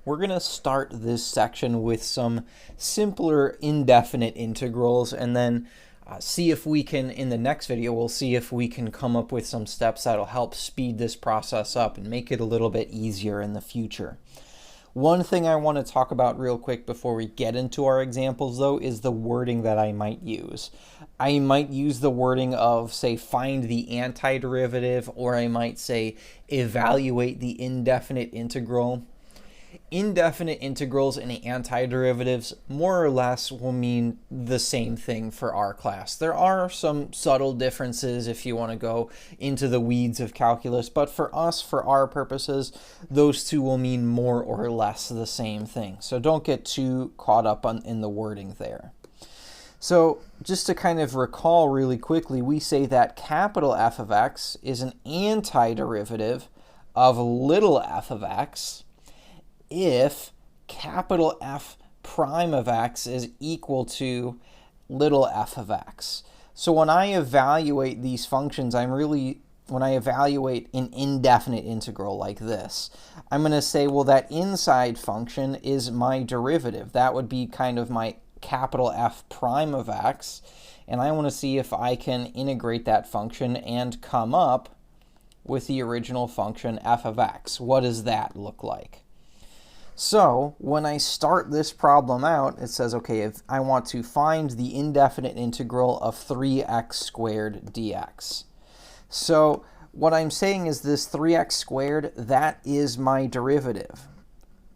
We're going to start this section with some simpler indefinite integrals, and then see if we can, in the next video, we'll see if we can come up with some steps that'll help speed this process up and make it a little bit easier in the future. One thing I want to talk about real quick before we get into our examples, though, is the wording that I might use. I might use the wording of, say, find the antiderivative, or I might say evaluate the indefinite integral. Indefinite integrals and antiderivatives more or less will mean the same thing for our class. There are some subtle differences if you want to go into the weeds of calculus, but for us, for our purposes, those two will mean more or less the same thing. So don't get too caught up in the wording there. So just to kind of recall really quickly, we say that capital F of x is an antiderivative of little f of x if capital F prime of x is equal to little f of x. So when I evaluate these functions, when I evaluate an indefinite integral like this, I'm going to say, well, that inside function is my derivative. That would be kind of my capital F prime of x, and I want to see if I can integrate that function and come up with the original function f of x. What does that look like? So when I start this problem out, it says, okay, if I want to find the indefinite integral of 3x squared dx. So what I'm saying is this 3x squared, that is my derivative.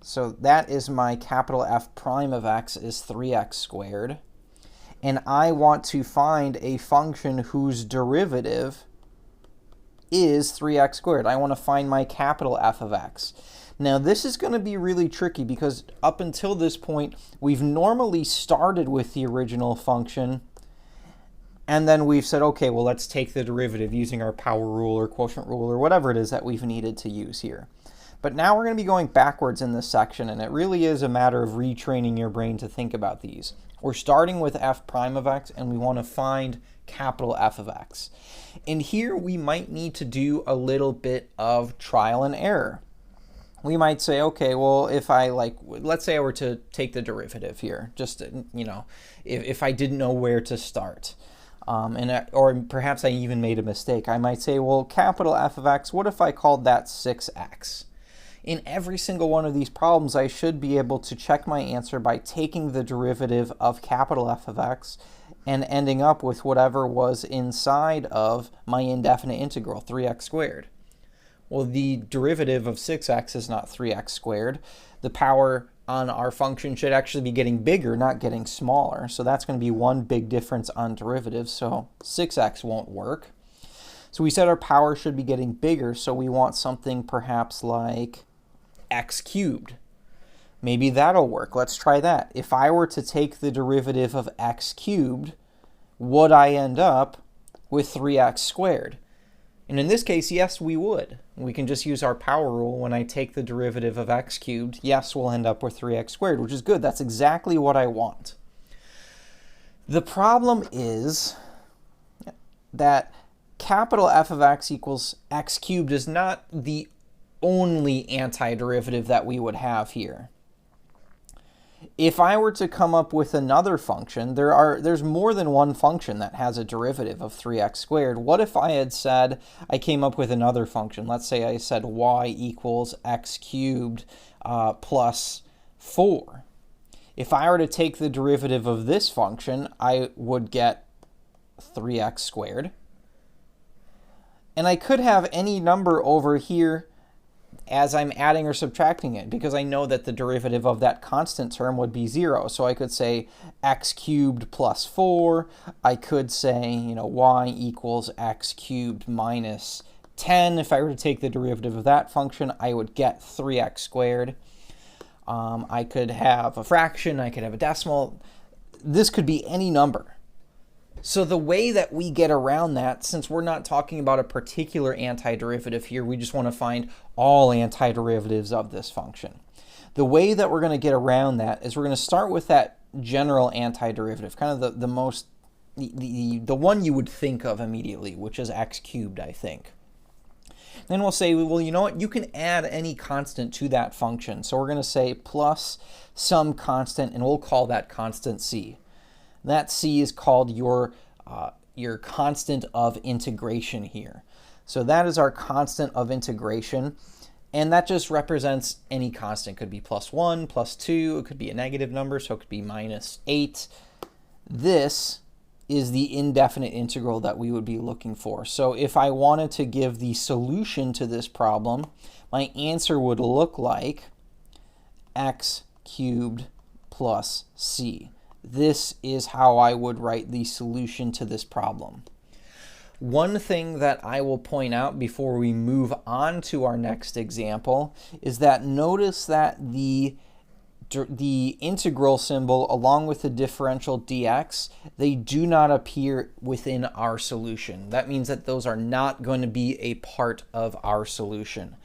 So that is my capital F prime of x is 3x squared. And I want to find a function whose derivative is 3x squared. I want to find my capital F of x. Now this is going to be really tricky because up until this point, we've normally started with the original function, and then we've said, okay, well, let's take the derivative using our power rule or quotient rule or whatever it is that we've needed to use here. But now we're going to be going backwards in this section, and it really is a matter of retraining your brain to think about these. We're starting with f prime of x, and we want to find capital F of x. And here we might need to do a little bit of trial and error. We might say, okay, well, if I let's say I were to take the derivative here, just, if I didn't know where to start, or perhaps I even made a mistake, I might say, well, capital F of x, what if I called that 6x? In every single one of these problems, I should be able to check my answer by taking the derivative of capital F of x and ending up with whatever was inside of my indefinite integral, 3x squared. Well, the derivative of 6x is not 3x squared. The power on our function should actually be getting bigger, not getting smaller. So that's going to be one big difference on derivatives. So 6x won't work. So we said our power should be getting bigger, so we want something perhaps like x cubed. Maybe that'll work. Let's try that. If I were to take the derivative of x cubed, would I end up with 3x squared? And in this case, yes, we would. We can just use our power rule. When I take the derivative of x cubed, yes, we'll end up with 3x squared, which is good. That's exactly what I want. The problem is that capital F of x equals x cubed is not the only antiderivative that we would have here. If I were to come up with another function, there's more than one function that has a derivative of 3x squared. What if I had said, I came up with another function. Let's say I said y equals x cubed plus 4. If I were to take the derivative of this function, I would get 3x squared. And I could have any number over here as I'm adding or subtracting it, because I know that the derivative of that constant term would be 0. So I could say x cubed plus 4. I could say, y equals x cubed minus 10. If I were to take the derivative of that function, I would get 3x squared. I could have a fraction. I could have a decimal. This could be any number. So the way that we get around that, since we're not talking about a particular antiderivative here, we just want to find all antiderivatives of this function. The way that we're going to get around that is we're going to start with that general antiderivative, kind of the one you would think of immediately, which is x cubed, I think. Then we'll say, well, you know what? You can add any constant to that function. So we're going to say plus some constant, and we'll call that constant c. That c is called your constant of integration here. So that is our constant of integration. And that just represents any constant. It could be +1, +2. It could be a negative number, so it could be -8. This is the indefinite integral that we would be looking for. So if I wanted to give the solution to this problem, my answer would look like x cubed plus c. This is how I would write the solution to this problem. One thing that I will point out before we move on to our next example is that notice that the integral symbol along with the differential dx, they do not appear within our solution. That means that those are not going to be a part of our solution.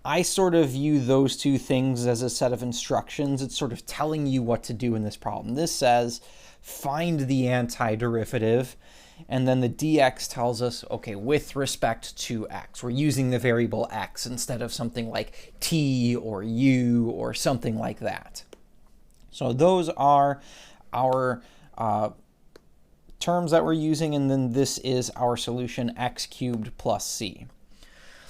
I sort of view those two things as a set of instructions. It's sort of telling you what to do in this problem. This says find the antiderivative, and then the dx tells us, okay, with respect to x. We're using the variable x instead of something like t or u or something like that. So those are our terms that we're using, and then this is our solution, x cubed plus c.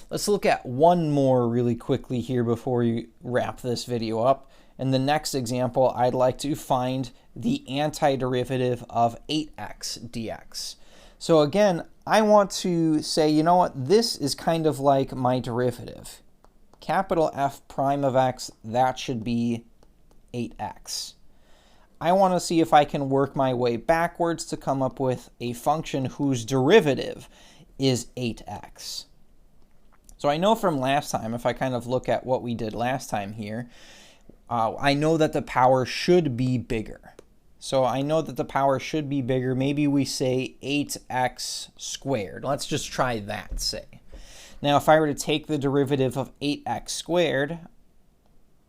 Let's look at one more really quickly here before we wrap this video up. In the next example, I'd like to find the antiderivative of 8x dx. So again, I want to say, you know what, this is kind of like my derivative. Capital F prime of x, that should be 8x. I want to see if I can work my way backwards to come up with a function whose derivative is 8x. So I know from last time, if I kind of look at what we did last time here, I know that the power should be bigger. So I know that the power should be bigger. Maybe we say 8x squared. Let's just try that, say. Now, if I were to take the derivative of 8x squared,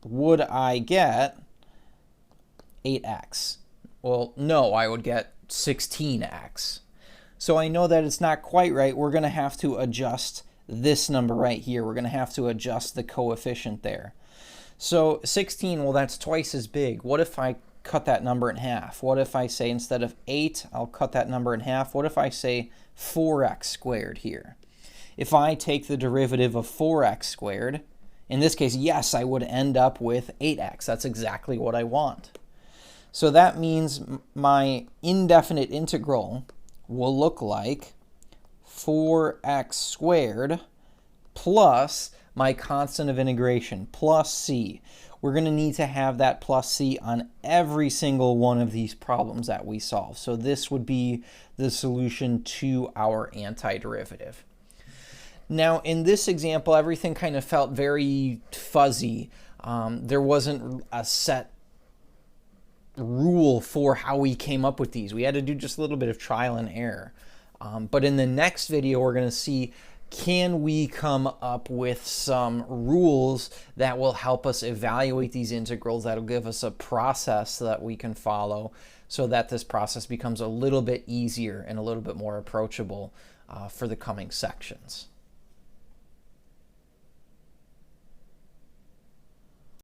would I get 8x? Well, no, I would get 16x. So I know that it's not quite right. We're going to have to adjust this number right here. We're going to have to adjust the coefficient there. So 16, well, that's twice as big. What if I cut that number in half? What if I say instead of 8, I'll cut that number in half? What if I say 4x squared here? If I take the derivative of 4x squared, in this case, yes, I would end up with 8x. That's exactly what I want. So that means my indefinite integral will look like 4x squared plus my constant of integration, plus c. We're going to need to have that plus c on every single one of these problems that we solve. So this would be the solution to our antiderivative. Now, in this example, everything kind of felt very fuzzy. There wasn't a set rule for how we came up with these. We had to do just a little bit of trial and error. But in the next video, we're going to see, can we come up with some rules that will help us evaluate these integrals, that'll give us a process that we can follow so that this process becomes a little bit easier and a little bit more approachable for the coming sections.